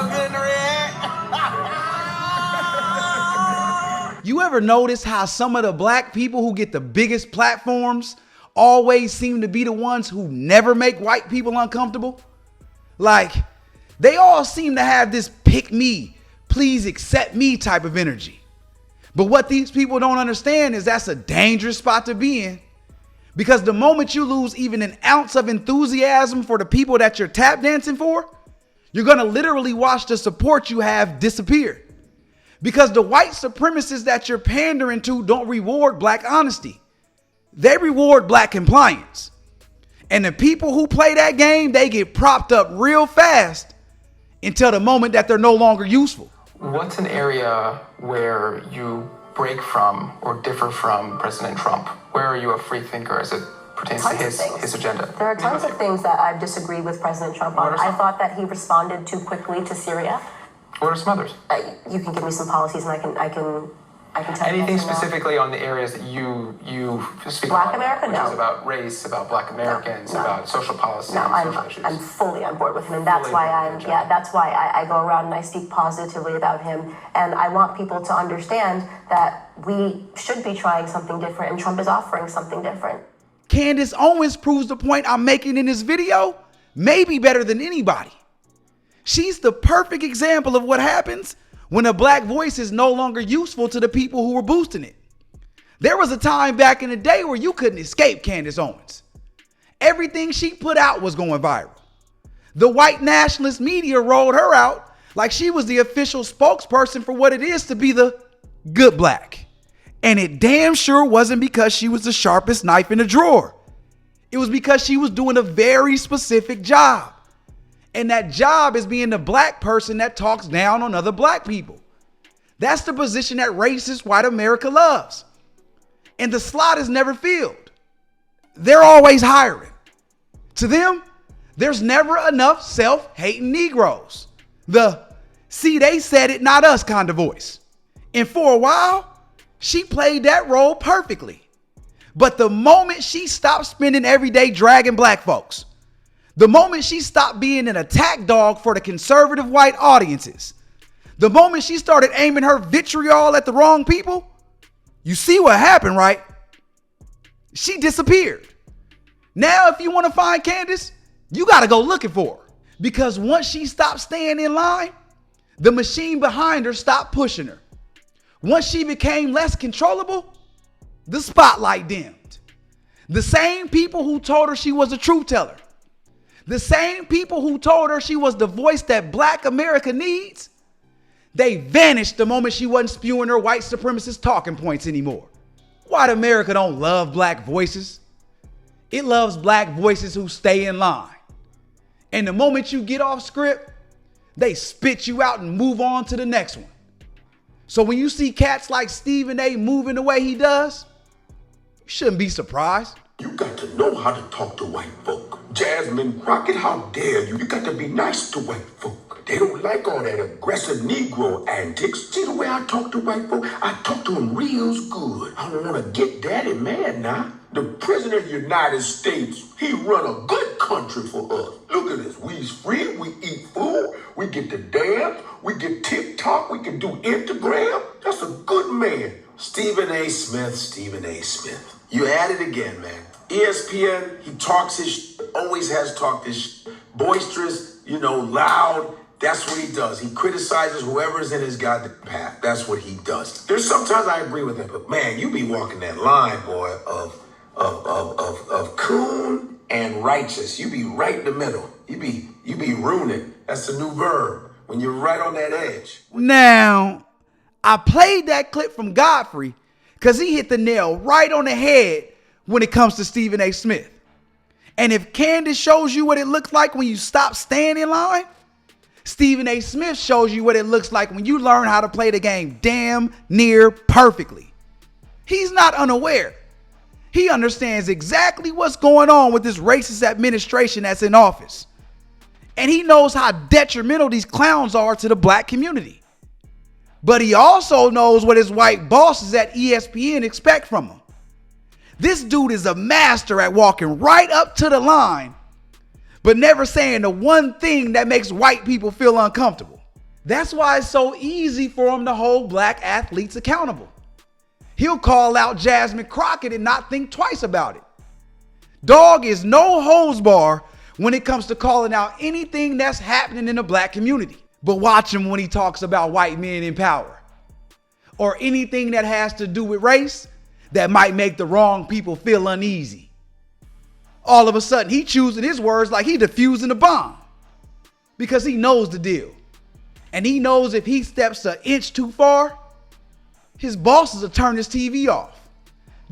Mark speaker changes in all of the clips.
Speaker 1: good in the red.
Speaker 2: You ever notice how some of the black people who get the biggest platforms always seem to be the ones who never make white people uncomfortable? Like, they all seem to have this pick me, please accept me type of energy. But what these people don't understand is that's a dangerous spot to be in. Because the moment you lose even an ounce of enthusiasm for the people that you're tap dancing for, you're going to literally watch the support you have disappear. Because the white supremacists that you're pandering to don't reward black honesty. They reward black compliance. And the people who play that game, they get propped up real fast until the moment that they're no longer useful.
Speaker 3: What's an area where you break from or differ from President Trump? Where are you a free thinker as it pertains to his agenda?
Speaker 4: There are tons of things that I've disagreed with President Trump on. I thought that he responded too quickly to Syria.
Speaker 3: What are some others?
Speaker 4: You can give me some policies and I can tell you.
Speaker 3: Anything specifically on the areas that you speak
Speaker 4: Black
Speaker 3: about,
Speaker 4: America?
Speaker 3: which
Speaker 4: No.
Speaker 3: is about race, about black Americans,
Speaker 4: No.
Speaker 3: about social policy,
Speaker 4: No,
Speaker 3: and social issues.
Speaker 4: I'm fully on board with him, and that's why I go around and I speak positively about him, and I want people to understand that we should be trying something different, and Trump is offering something different.
Speaker 2: Candace Owens proves the point I'm making in this video, maybe better than anybody. She's the perfect example of what happens when a black voice is no longer useful to the people who were boosting it. There was a time back in the day where you couldn't escape Candace Owens. Everything she put out was going viral. The white nationalist media rolled her out like she was the official spokesperson for what it is to be the good black. And it damn sure wasn't because she was the sharpest knife in the drawer. It was because she was doing a very specific job. And that job is being the black person that talks down on other black people. That's the position that racist white America loves. And the slot is never filled. They're always hiring. To them, there's never enough self-hating Negroes. The see they said it, not us kind of voice. And for a while, she played that role perfectly. But the moment she stopped spending every day dragging black folks, the moment she stopped being an attack dog for the conservative white audiences, the moment she started aiming her vitriol at the wrong people, you see what happened, right? She disappeared. Now, if you want to find Candace, you got to go looking for her. Because once she stopped staying in line, the machine behind her stopped pushing her. Once she became less controllable, the spotlight dimmed. The same people who told her she was a truth teller, the same people who told her she was the voice that black America needs, they vanished the moment she wasn't spewing her white supremacist talking points anymore. White America don't love black voices. It loves black voices who stay in line. And the moment you get off script, they spit you out and move on to the next one. So when you see cats like Stephen A. moving the way he does, you shouldn't be surprised.
Speaker 5: You got to know how to talk to white folk. Jasmine Crockett, how dare you? You got to be nice to white folk. They don't like all that aggressive Negro antics. See the way I talk to white folk? I talk to them real good. I don't want to get daddy mad now. The President of the United States, he run a good country for us. Look at this. We's free. We eat food. We get to dance. We get TikTok. We can do Instagram. That's a good man. Stephen A. Smith, Stephen A. Smith. You at it again, man. ESPN, he talks his always has talked his boisterous, loud. That's what he does. He criticizes whoever's in his goddamn path. That's what he does. There's sometimes I agree with him, but man, you be walking that line, boy, of coon and righteous. You be right in the middle. You be ruining. That's the new verb. When you're right on that edge.
Speaker 2: Now, I played that clip from Godfrey because he hit the nail right on the head when it comes to Stephen A. Smith. And if Candace shows you what it looks like when you stop staying in line, Stephen A. Smith shows you what it looks like when you learn how to play the game damn near perfectly. He's not unaware. He understands exactly what's going on with this racist administration that's in office. And he knows how detrimental these clowns are to the black community. But he also knows what his white bosses at ESPN expect from him. This dude is a master at walking right up to the line, but never saying the one thing that makes white people feel uncomfortable. That's why it's so easy for him to hold black athletes accountable. He'll call out Jasmine Crockett and not think twice about it. Dog is no holds bar when it comes to calling out anything that's happening in the black community. But watch him when he talks about white men in power or anything that has to do with race that might make the wrong people feel uneasy. All of a sudden, he choosing his words like he defusing a bomb because he knows the deal. And he knows if he steps an inch too far, his bosses will turn his TV off.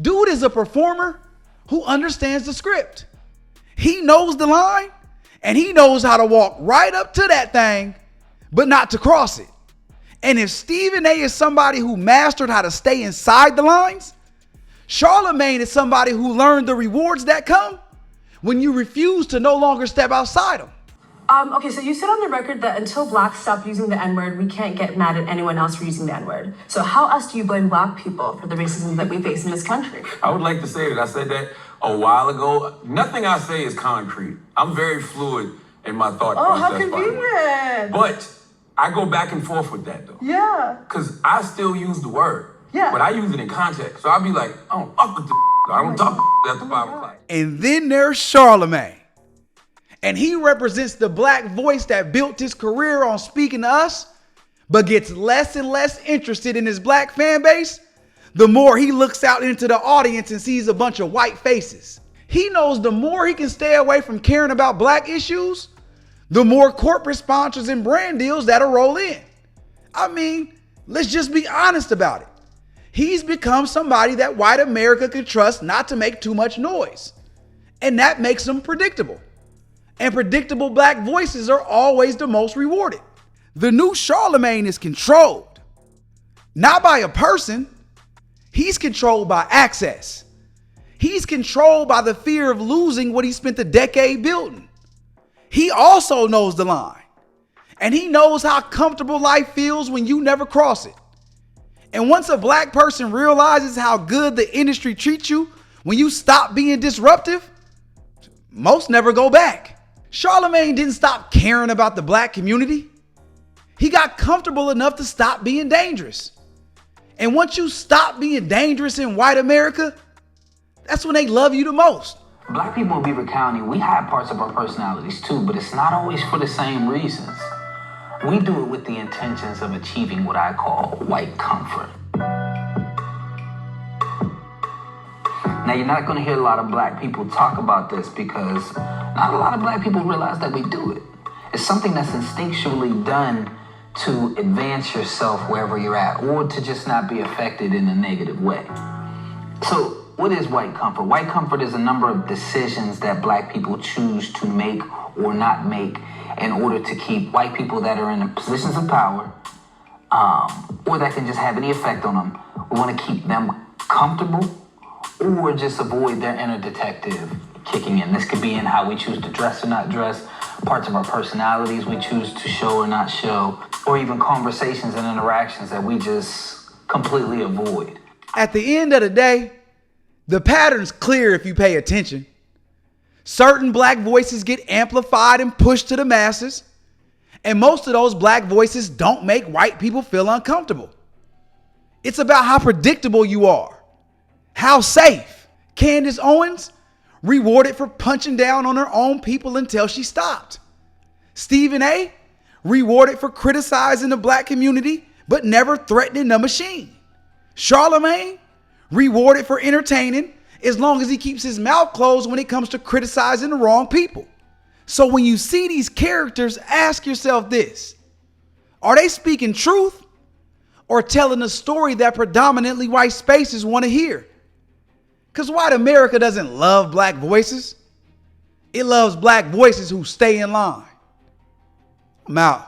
Speaker 2: Dude is a performer who understands the script. He knows the line and he knows how to walk right up to that thing, but not to cross it. And if Stephen A is somebody who mastered how to stay inside the lines, Charlamagne is somebody who learned the rewards that come when you refuse to no longer step outside them.
Speaker 1: Okay, so you said on the record that until blacks stop using the N-word, we can't get mad at anyone else for using the N-word. So how else do you blame black people for the racism that we face in this country?
Speaker 6: I would like to say that I said that a while ago. Nothing I say is concrete. I'm very fluid in my thought process.
Speaker 1: Oh, how convenient.
Speaker 6: But I go back and forth with that, though.
Speaker 1: Yeah.
Speaker 6: Because I still use the word.
Speaker 1: Yeah.
Speaker 6: But I use it in context. So I'll be like, I don't fuck with the I don't talk after 5 o'clock.
Speaker 2: And then there's Charlamagne. And he represents the black voice that built his career on speaking to us, but gets less and less interested in his black fan base the more he looks out into the audience and sees a bunch of white faces. He knows the more he can stay away from caring about black issues, the more corporate sponsors and brand deals that'll roll in. I mean, let's just be honest about it. He's become somebody that white America can trust not to make too much noise. And that makes him predictable. And predictable black voices are always the most rewarded. The new Charlamagne is controlled, not by a person. He's controlled by access. He's controlled by the fear of losing what he spent a decade building. He also knows the line, and he knows how comfortable life feels when you never cross it. And once a black person realizes how good the industry treats you when you stop being disruptive, most never go back. Charlamagne didn't stop caring about the black community. He got comfortable enough to stop being dangerous. And once you stop being dangerous in white America, that's when they love you the most.
Speaker 7: Black people in Beaver County, we have parts of our personalities too, but it's not always for the same reasons. We do it with the intentions of achieving what I call white comfort. Now, you're not going to hear a lot of black people talk about this because not a lot of black people realize that we do it. It's something that's instinctually done to advance yourself wherever you're at or to just not be affected in a negative way. So, what is white comfort? White comfort is a number of decisions that black people choose to make or not make in order to keep white people that are in positions of power or that can just have any effect on them. We want to keep them comfortable or just avoid their inner detective kicking in. This could be in how we choose to dress or not dress, parts of our personalities we choose to show or not show, or even conversations and interactions that we just completely avoid.
Speaker 2: At the end of the day, the pattern's clear if you pay attention. Certain black voices get amplified and pushed to the masses, and most of those black voices don't make white people feel uncomfortable. It's about how predictable you are. How safe. Candace Owens, rewarded for punching down on her own people until she stopped. Stephen A, rewarded for criticizing the black community, but never threatening the machine. Charlamagne, rewarded for entertaining as long as he keeps his mouth closed when it comes to criticizing the wrong people. So when you see these characters, ask yourself this: are they speaking truth or telling a story that predominantly white spaces want to hear? Because white America doesn't love black voices. It loves black voices who stay in line. I'm out.